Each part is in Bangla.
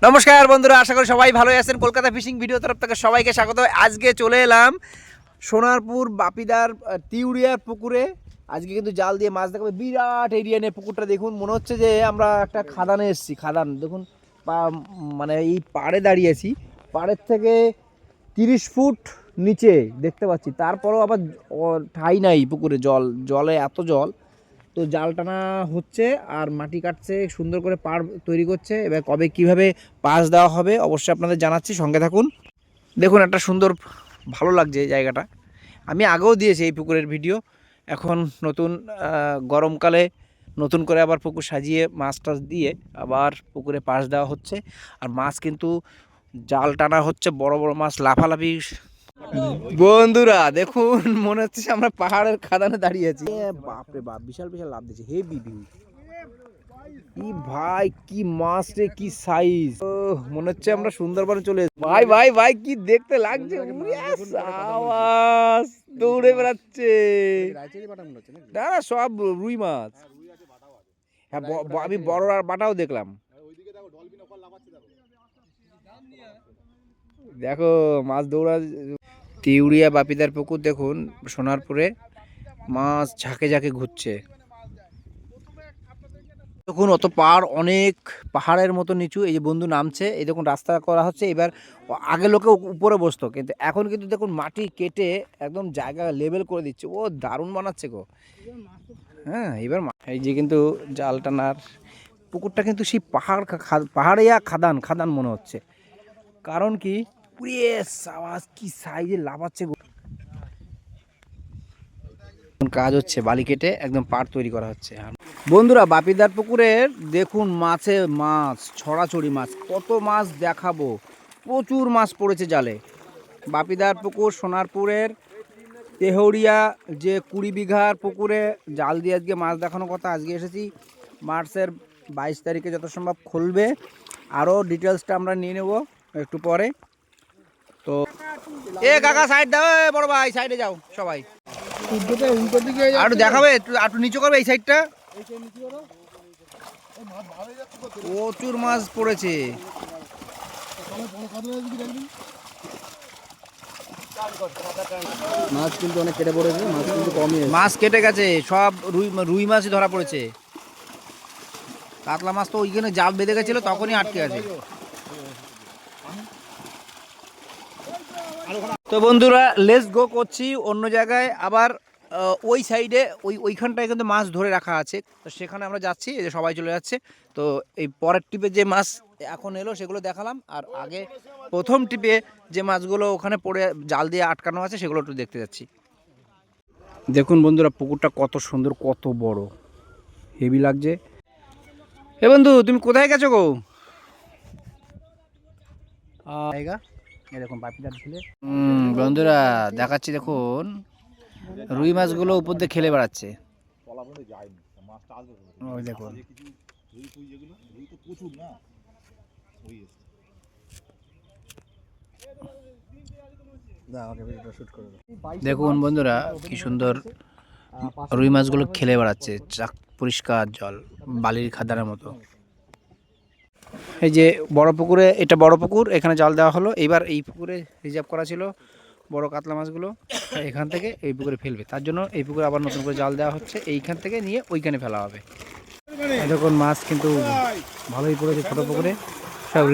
নমস্কার বন্ধুরা, আশা করি সবাই ভালো আছেন। কলকাতা ফিশিং ভিডিও তরফ থেকে সবাইকে স্বাগত। আজকে চলে এলাম সোনারপুর বাপিদার তিউরিয়ার পুকুরে। আজকে কিন্তু জাল দিয়ে মাছ দেখাবে। বিরাট এরিয়া নিয়ে পুকুরটা দেখুন, মনে হচ্ছে যে আমরা একটা খাদানে এসেছি। খাদান দেখুন, মানে এই পাড়ে দাঁড়িয়েছি। পাড়ের থেকে 30 ফুট নিচে দেখতে পাচ্ছি, তারপরেও আবার ঠাই নাই পুকুরে। জলে এত জল, তো জাল টানা হচ্ছে আর মাটি কাটছে, সুন্দর করে পাড় তৈরি করছে। এবার কবে কিভাবে পাস দেওয়া হবে অবশ্যই আপনাদের জানাচ্ছি, সঙ্গে থাকুন। দেখুন একটা সুন্দর, ভালো লাগছে এই জায়গাটা। আমি আগেও দিয়েছি এই পুকুরের ভিডিও। এখন নতুন গরমকালে নতুন করে আবার পুকুর সাজিয়ে মাছ টাছ দিয়ে আবার পুকুরে পাস দেওয়া হচ্ছে। আর মাছ কিন্তু জাল টানা হচ্ছে, বড় বড় মাছ লাফালাফি। বন্ধুরা দেখুন, মনে হচ্ছে আমরা পাহাড়ের খাদানে দাঁড়িয়ে আছি। বাপরে বাপ, বিশাল বিশাল লাভ দিচ্ছে, হেভি ভিউ। কি ভাই, কি মাছ রে, কি সাইজ! মনে হচ্ছে আমরা সুন্দরবনে চলে এসেছি। ভাই ভাই ভাই, কি দেখতে লাগছে! আওয়াজ দৌড়ে বেড়াচ্ছে। না না, সব রুই মাছ। হ্যাঁ, আমি বড় আর বাটাও দেখলাম। দেখো মাছ দৌড়া। তিউরিয়া বাপিদার পুকুর দেখুন, সোনারপুরে মাছ ঝাঁকে ঝাঁকে ঘুরছে। দেখুন অত পাহাড়, অনেক পাহাড়ের মতো নিচু। এই যে বন্ধু নামছে, এই দেখুন রাস্তা করা হচ্ছে। এবার আগে লোকে উপরে বসতো, কিন্তু এখন কিন্তু দেখুন মাটি কেটে একদম জায়গা লেভেল করে দিচ্ছে। ও দারুণ বানাচ্ছে গো। হ্যাঁ, এবার এই যে কিন্তু জাল টানার পুকুরটা কিন্তু সেই পাহাড়িয়া খাদান খাদান মনে হচ্ছে। কারণ কি, আওয়াজ কি সাইজে লাফাচ্ছে গো। কাজ হচ্ছে, বালি কেটে একদম পাড় তৈরি করা হচ্ছে। বন্ধুরা বাপিদার পুকুরের দেখুন মাছে মাছ ছড়াছড়ি, মাছ কত মাছ দেখাবো। প্রচুর মাছ পড়েছে জালে। বাপিদার পুকুর সোনারপুরের তেহরিয়া যে 20 বিঘার পুকুরে জাল দিয়ে আজকে মাছ দেখানোর কথা। আজকে এসেছি, মার্চের 22 তারিখে যত সম্ভব খুলবে। আরও ডিটেলসটা আমরা নিয়ে নেব একটু পরে। তো এ কাকা সাইড দাও, বড় ভাই সাইডে যাও সবাই। একটু দেখাবে, একটু নিচু করবে এই সাইডটা। প্রচুর মাছ পড়েছে। মাছ কিন্তু অনেক কেটে পড়েছে, মাছ কিন্তু কমই আছে। মাছ কেটে গেছে, সব রুই মাছই ধরা পড়েছে। কাতলা মাছ তো ওইখানে জাল বেঁধে গেছিল, তখনই আটকে আছে। তো বন্ধুরা লেটস গো করছি অন্য জায়গায় আবার। ওই সাইডে ওইখানটায় কিন্তু মাছ ধরে রাখা আছে, তো সেখানে আমরা যাচ্ছি। এই যে সবাই চলে যাচ্ছে। তো এই পরের টিপে যে মাছ এখন এলো সেগুলো দেখালাম, আর আগে প্রথম টিপে যে মাছগুলো ওখানে পড়ে জাল দিয়ে আটকানো আছে সেগুলো একটু দেখতে যাচ্ছি। দেখুন বন্ধুরা পুকুরটা কত সুন্দর, কত বড়, হেভি লাগছে। এ বন্ধু, তুমি কোথায় গেছো গো? দেখুন বাপিদার ঝুলে। বন্ধুরা দেখাচ্ছি, দেখুন রুই মাছগুলো উপর দিয়ে খেলে বেড়াচ্ছে। ওই দেখুন, দেখুন বন্ধুরা কি সুন্দর রুই মাছগুলো খেলে বেড়াচ্ছে। পরিষ্কার জল, বালির খাদানের মতো। এই যে বড় পুকুরে, এটা বড় পুকুর, এখানে জাল দেওয়া হলো। এইবার এই পুকুরে রিজার্ভ করা ছিল বড় কাতলা মাছগুলো, এখান থেকে এই পুকুরে ফেলবে। তার জন্য এই পুকুরে আবার নতুন করে জাল দেওয়া হচ্ছে। এইখান থেকে নিয়ে ওইখানে ফেলা হবে। দেখুন মাছ কিন্তু ভালোই পড়েছে ছোটো পুকুরে, সব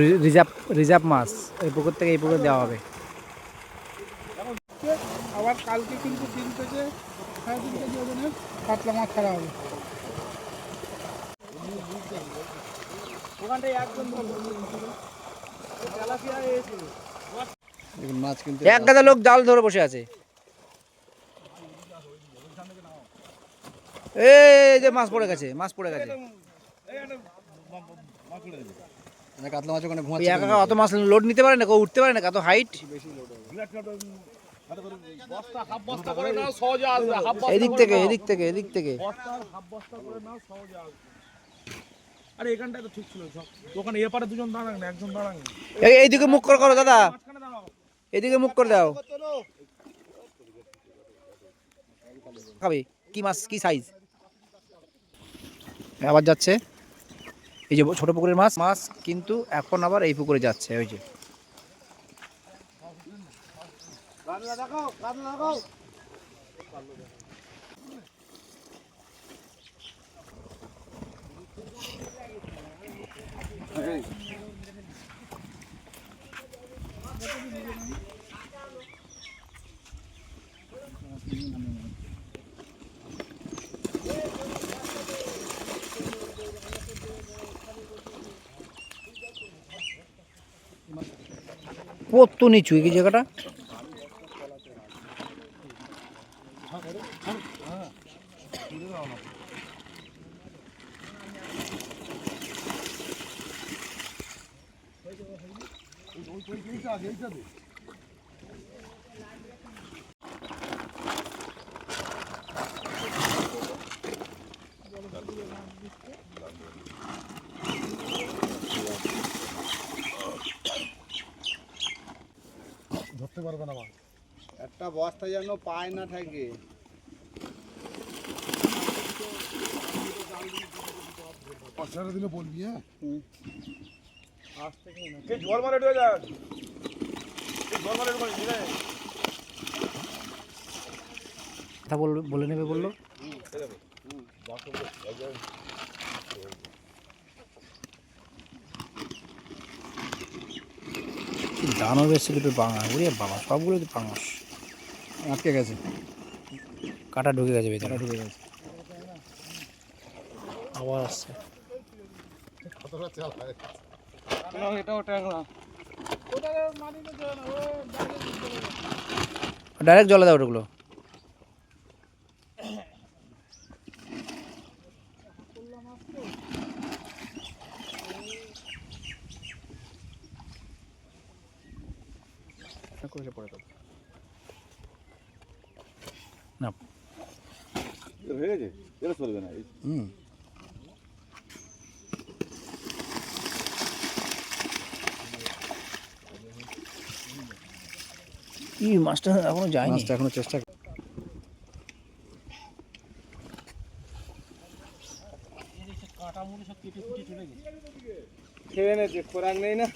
রিজার্ভ মাছ এই পুকুর থেকে এই পুকুরে দেওয়া হবে। আবার কালকে কিন্তু 3 থেকে 3.5 কেজি ওজনের কাতলা মাছ ছাড়া হবে। মাছ কিন্তু এক গাদা লোক জাল ধরে বসে আছে। এই যে মাছ পড়ে গেছে, মাছ পড়ে গেছে। কাতলা মাছ ওখানে ওই একা অত মাছ লোড নিতে পারে না, কেউ উঠতে পারে না, কত হাইট। এদিক থেকে এদিক থেকে এদিক থেকে। আরে এখানটায় তো ঠিক ছিল, দোকানে এপারে দুজন দাঁড়ান না, একজন দাঁড়ান। এইদিকে মুখ করো দাদা, এদিকে মুখ করে দাও। খাবে কি মাছ, কি সাইজ। আবার যাচ্ছে। এই যে ছোট পুকুরের মাছ মাছ কিন্তু এখন আবার এই পুকুরে যাচ্ছে ওই যে কত নিচু এই জায়গাটা ধরতে পারবে না মাছ। একটা বস্তা যেন পায় না থাকে। ছেড়ে দিলে বলবি হ্যাঁ। কথা বলে নেবে বললো দানব এসে দুটো বাঙা ওরে বাবা সবগুলো তো পাঙাশ আটকে গেছে, কাটা ঢুকে গেছে ভেতরে কাটা ঢুকে গেছে। আবার আসছে কতটা চাল হয়। এটাও ট্যাংরা। ডাইরেক্ট জলে দাও ওগুলো না হয়ে গেছে এটা চলবে না কি মাছটা এখনো যায়নি মাছটা এখনো চেষ্টা খেয়ে নেছে, খোরাক নেই না।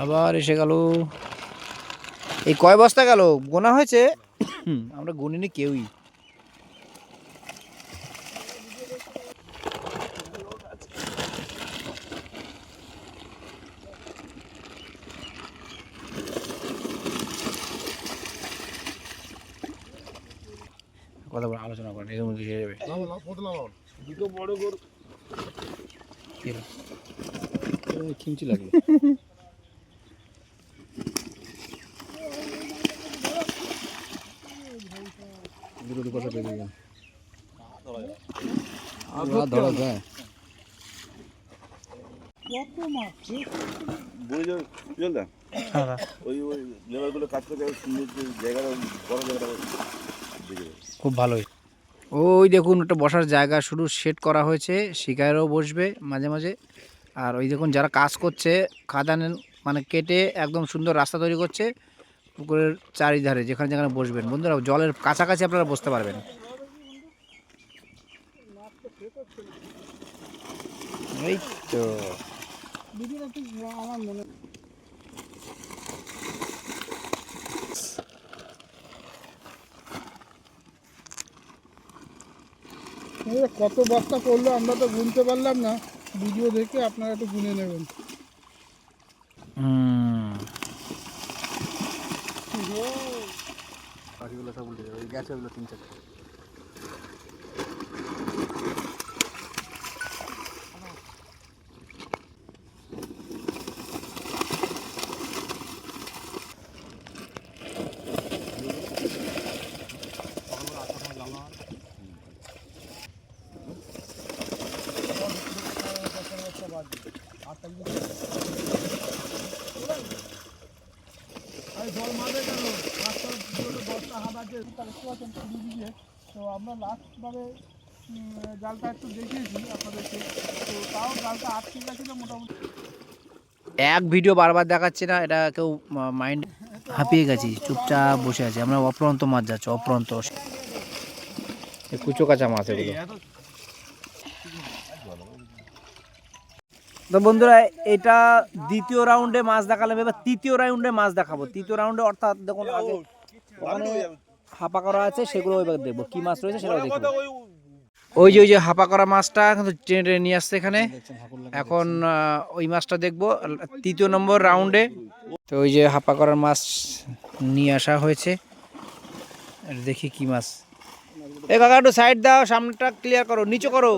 আবার এসে গেল এই কয় বস্তা গেল গোনা হয়েছে আমরা গুনিনি কেউই কথা বলে আলোচনা করেন এর মধ্যে শেষ যাবে দুটো বড় গরু খিমচি লাগলো। দুটো দুপাশে বেরিয়ে গেল। ধরা যায় কত মাছ। বুঝে বুঝলে ওই লেবারগুলো কাজ করতে সুন্দর জায়গাটা বড় জায়গাটা দেখে খুব ভালোই ওই দেখুন একটা বসার জায়গা শুধু সেট করা হয়েছে শিকারেও বসবে মাঝে মাঝে আর ওই দেখুন যারা কাজ করছে খাদানের মানে কেটে একদম সুন্দর রাস্তা তৈরি করছে পুকুরের চারিধারে যেখানে যেখানে বসবেন বন্ধুরা জলের কাছাকাছি আপনারা বসতে পারবেন এই তো দিদির একটু আমার মনে কত বস্তা করলো আমরা তো গুনতে পারলাম না, ভিডিও দেখে আপনারা একটু গুনে নেবেন। বাকিগুলো সব উল্টে যাবে, ওই গেছে ওগুলো 3-4। জল মাঝে গেল রাস্তার বস্তা হাত আছে তো আমরা লাস্টবারে জালটা একটু দেখিয়েছি আপনাদেরকে, তো তাও জালটা আটকে গেছিলো মোটামুটি। এক ভিডিও বারবার দেখাচ্ছে না এটা কেউ মাইন্ড হাঁপিয়ে গেছি চুপচাপ বসে আছে আমরা অপ্রন্ত মাছ যাচ্ছে অপ্রন্ত কুচো কাঁচা মাছ এগুলো তো বন্ধুরা এটা দ্বিতীয় রাউন্ডে মাছ দেখালাম, এবার তৃতীয় রাউন্ডে মাছ দেখাবো। তৃতীয় রাউন্ডে অর্থাৎ দেখুন আগে ওখানে হাপা করা আছে, সেগুলো এবার দেখবো কি মাছ রয়েছে সেটাও দেখবো। ওই যে হাপা করা মাছটা কিন্তু টেনে নিয়ে আসছে এখানে, এখন ওই মাছটা দেখবো তৃতীয় নম্বর রাউন্ডে। তো ওই যে হাপা করার মাছ নিয়ে আসা হয়েছে, দেখি কি মাছ। এ কাকা একটু সাইড দাও, সামনেটা ক্লিয়ার করো, নিচে করো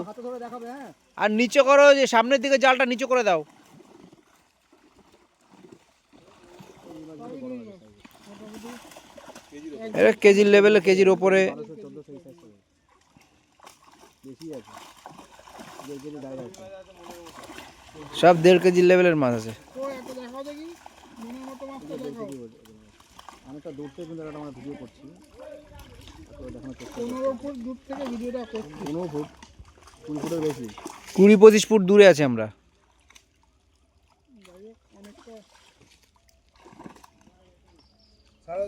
আর নিচে করো, যে সামনের দিকে জালটা নিচে করে দাও। এটা কেজির লেভেলে, কেজির ওপরে সব 1.5 কেজির লেভেলের মাছ আছে। তো একটা দেখাও দেখি, মনের মতো মাছটা দেখাও। অনেকটা দূর থেকে কিন্তু একটা আমরা ভিডিও করছি, তো দেখানোর চেষ্টা 15 ফুট দূর থেকে ভিডিওটা করছি। 15 ফুট 20 ফুটের বেশি। 20-25 ফুট দূরে আছে আমরা। অনেকটা ছাড়ো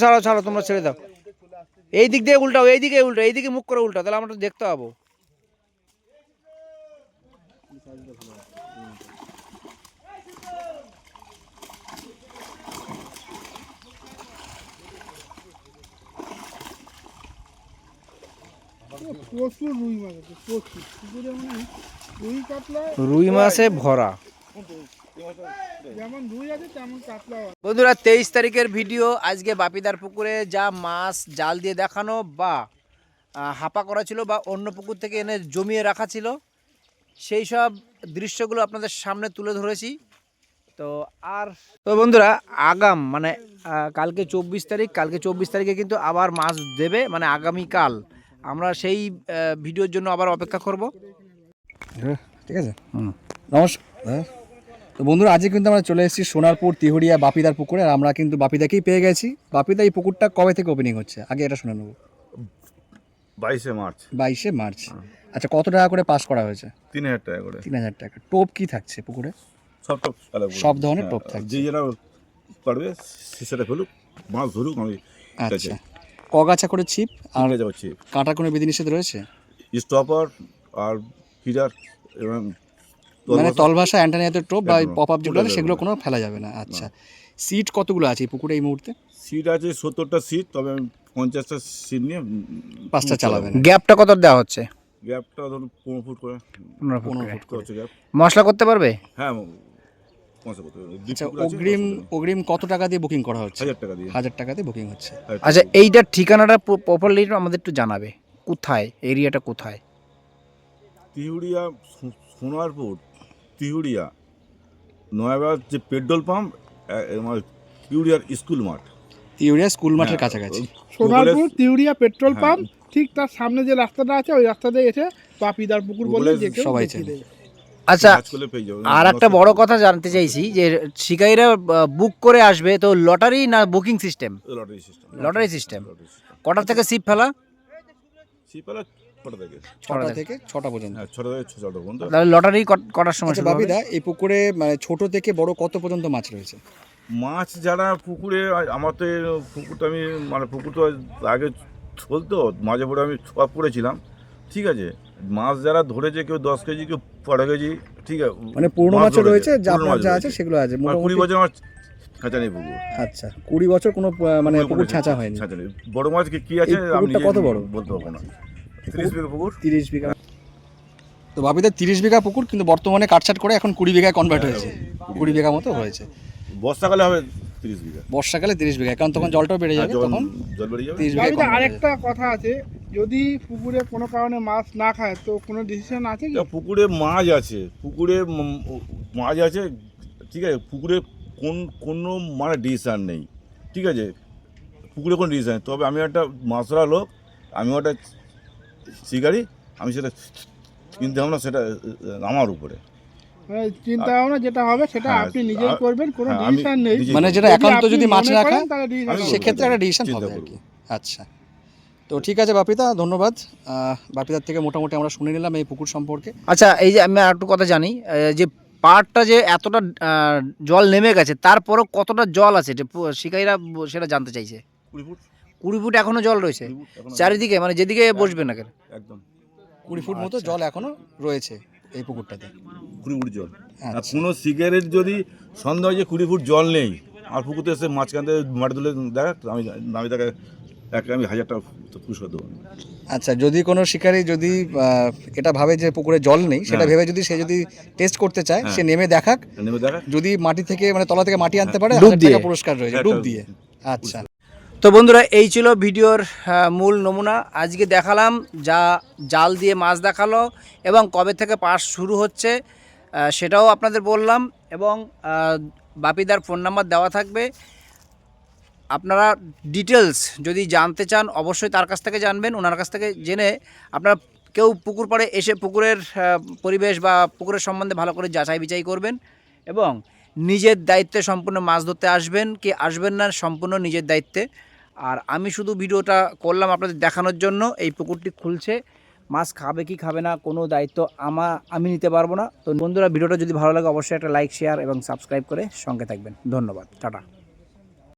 ছাড়ো ছাড়ো, তোমরা ছেড়ে দাও। এই দিক দিয়ে উল্টাও, এইদিকে উল্টাও, এইদিকে মুখ করে উল্টাও, তাহলে আমরা তো দেখতে পাবো। প্রচুর রুই মাছ আছে, প্রচুর। পুকুরে মানে রুই কাতলা রুই মাছে ভরা। যেমন রুই আছে তেমন কাতলাও আছে। বন্ধুরা 23 তারিখের ভিডিও। আজকে বাপিদার পুকুরে যা মাছ জাল দিয়ে দেখানো বা হাপা করা ছিল বা অন্য পুকুর থেকে এনে জমিয়ে রাখা ছিল, সেই সব দৃশ্যগুলো আপনাদের সামনে তুলে ধরেছি। তো বন্ধুরা আগাম মানে কালকে 24 তারিখ, কালকে 24 তারিখে কিন্তু আবার মাছ দেবে, মানে আগামীকাল আমরা সেই ভিডিওর জন্য আবার অপেক্ষা করব। ঠিক আছে, নমস্কার। তো বন্ধুরা আজকে কিন্তু আমরা চলে এসেছি সোনারপুর তিহুড়িয়া বাপিদার পুকুরে, আর আমরা কিন্তু বাপিদাকেই পেয়ে গেছি। বাপিদা এই পুকুরটা কবে থেকে ওপেনিং হচ্ছে আগে এটা শুনে নেবো। 22 মার্চ। 22 মার্চ। আচ্ছা, কত টাকা করে পাস করা হয়েছে? 3000 টাকা করে। 3000 টাকা। টোপ কি থাকছে পুকুরে? সব টপ সব ধরনের টোপ থাকছে। যে যারা পারবে সেটা ফেলুক, মাছ ধরুক। আমি আচ্ছা, কগাছা করে ছিপ আর আর যাচ্ছি কাঁটার কোনো বিধিনিষেধ রয়েছে? স্টপার আর ফিডার এবং মানে তলভাষা অ্যান্টানিয়াতে টোপ বা একদম, পপ আপ যেগুলো আছে ফেলা সেগুলো যাবে কোনো ফেলা যাবে না। আচ্ছা, সিট কতগুলো আছে এই পুকুরে এই মুহূর্তে? সিট আছে 70টা সিট, তবে আমি 50টা সিট নিয়ে 5টা চালাবেন। গ্যাপটা কত দেওয়া হচ্ছে? গ্যাপটা ধরুন 15 ফুট করে। 15 ফুট করে। হচ্ছে গ্যাপ। মশলা করতে পারবে? হ্যাঁ, 500 করতে হবে। আচ্ছা, অগ্রিম কত টাকা দিয়ে বুকিং করা হচ্ছে? 1000 টাকা দিয়ে। 1000 টাকা দিয়ে বুকিং হচ্ছে। আচ্ছা, এইটার ঠিকানাটা প্রপারলি আমাদের একটু জানাবে, কোথায়, এরিয়াটা কোথায়? তিহুড়িয়া, সোনারপুর তিহুড়িয়া নয়াবাদ যে পেট্রোল পাম্প, তিহুড়িয়ার স্কুল মাঠ। তিউরিয়া স্কুল মাঠের কাছাকাছি। সোনারপুর তিউরিয়া পেট্রোল হ্যাঁ। পাম্প, ঠিক তার সামনে যে রাস্তাটা আছে ওই রাস্তা দিয়ে এসে বাপিদার পুকুর বলে গুগলে যে কেউ সবাই দেখিয়ে চেনে। দেবে। আচ্ছা, সার্চ করলে পেয়ে যাবে। আর একটা বড় কথা জানতে চাইছি যে শিকারীরা বুক করে আসবে, তো লটারি না booking system? Lottery system. Lottery system. কটার থেকে সিপ ফেলা? সিপালা কটা থেকে? 6টা থেকে 6টা পর্যন্ত। হ্যাঁ, 6টা থেকে 6টা পর্যন্ত। তাহলে লটারি কটার সময় আচ্ছা শুরু হবে? বাপিদা, এই পুকুরে মানে ছোট থেকে বড় কত পর্যন্ত মাছ রয়েছে? মাছ যারা পুকুরে, আমার তো এই পুকুরটা আমি মানে পুকুর তো আগে চলতো, মাঝে পড়ে আমি সব করেছিলাম, ঠিক আছে। মাছ যারা ধরেছে কেউ 10 কেজি, কেউ 12 কেজি, ঠিক আছে। মানে পুরনো মাছ মাছও ধরেছে, রয়েছে, যা পুরনো আপনার মাছ যা রয়েছে। আছে সেগুলো আছে মানে 20 মোটামুটি। বছর আমার খাঁচা নেই পুকুর। আচ্ছা, 20 বছর কোনো মানে পুকুর ছাঁচা হয়নি। ছাঁচা নেই। বড় মাছ কি আছে এই আমি পুকুরটা কত বড়? বলতে পারবো না। 30 বিঘা পুকুর। 30 বিঘা। তো বাপিদা 30 বিঘা পুকুর, কিন্তু বর্তমানে কাটছাট করে এখন 20 বিঘায় কনভার্ট হয়েছে। 20 বিঘা মতো হয়েছে। বর্ষাকালে হবে 30 বিঘা। বর্ষাকালে 30 বিঘা, কারণ তখন জলটাও বেড়ে যাবে, জল তখন জল বেরিয়ে যাবে। 30 বিঘা বাপিদা convert হয়ে আরেকটা কথা আছে, যদি পুকুরে কোনো কারণে মাছ না খায় তো কোনো ডিসিশন আছে কি? তা পুকুরে মাছ আছে, পুকুরে মাছ আছে, ঠিক আছে। পুকুরে কোনো মানে ডিসিশন নেই, ঠিক আছে। পুকুরে কোনো ডিসিশন নেই, তবে আমি একটা মাছরা লোক, আমি একটা শিকারি, আমি সেটা চিন্তা ভাবনা সেটা আমার উপরে। মানে চিন্তা ভাবনা যেটা হবে সেটা হ্যাঁ, আপনি নিজেই করবেন, কোনো হ্যাঁ, আমি ডিসিশন নেই। নিজেই মানে করব। যেটা একান্ত আপনি যদি মাছ মনে না করেন খায় তাহলে decision আমি হবে। সেক্ষেত্রে একটা ডিসিশন চিন্তা হবে আর করব। কি। আচ্ছা, তো ঠিক আছে বাপিদা, ধন্যবাদ। বাপিদার থেকে মোটামুটি আমরা শুনে নিলাম এই পুকুর সম্পর্কে। আচ্ছা, এই যে আমি আর একটু কথা জানি, যে পাড়টা যে এতটা জল নেমে গেছে, তারপরও কতটা জল আছে যে শিকারীরা সেটা জানতে চাইছে। 20 ফুট 20 ফুট এখনো জল রয়েছে 20 ফুট এখনো চারিদিকে, মানে যেদিকে বসবে না কেন? একদম 20 ফুট মতো জল এখনো রয়েছে। এই পুকুরটাতে? 20 ফুট জল। আর আচ্ছা। কোনো সিগারেট যদি সন্দেহ হয় যে 20 ফুট জল নেই, আর পুকুরতে এসে মাঝখান থেকে মাটি তুলে দেখ, আমি তাকে আমি 1000 টাকা পুরস্কার দেবো। আচ্ছা, যদি কোনো শিকারী যদি এটা ভাবে যে পুকুরে জল নেই, সেটা ভেবে যদি সে যদি টেস্ট করতে চায়, সে নেমে দেখাক, নেমে দেখা যদি মাটি থেকে মানে তলা থেকে মাটি আনতে পারে, ডুব 1000 দিয়ে। টাকা পুরস্কার রয়েছে ডুব দিয়ে। আচ্ছা, তো বন্ধুরা, এই ছিল ভিডিওর মূল নমুনা। আজকে দেখালাম যা জাল দিয়ে মাছ দেখালো এবং কবে থেকে পাস শুরু হচ্ছে সেটাও আপনাদের বললাম, এবং বাপিদার ফোন নাম্বার দেওয়া থাকবে। আপনারা ডিটেলস যদি জানতে চান অবশ্যই তার কাছ থেকে জানবেন। ওনার কাছ থেকে জেনে আপনারা কেউ পুকুর পাড়ে এসে পুকুরের পরিবেশ বা পুকুরের সম্বন্ধে ভালো করে যাচাই বিচাই করবেন এবং নিজের দায়িত্বে সম্পূর্ণ মাছ ধরতে আসবেন কি আসবেন না সম্পূর্ণ নিজের দায়িত্বে। আর আমি শুধু ভিডিওটা করলাম আপনাদের দেখানোর জন্য। এই পুকুরটি খুলছে, মাছ খাবে কি খাবে না কোনো দায়িত্ব আমি নিতে পারবো না। তো বন্ধুরা, ভিডিওটা যদি ভালো লাগে অবশ্যই একটা লাইক, শেয়ার এবং সাবস্ক্রাইব করে সঙ্গে থাকবেন। ধন্যবাদ, টাটা।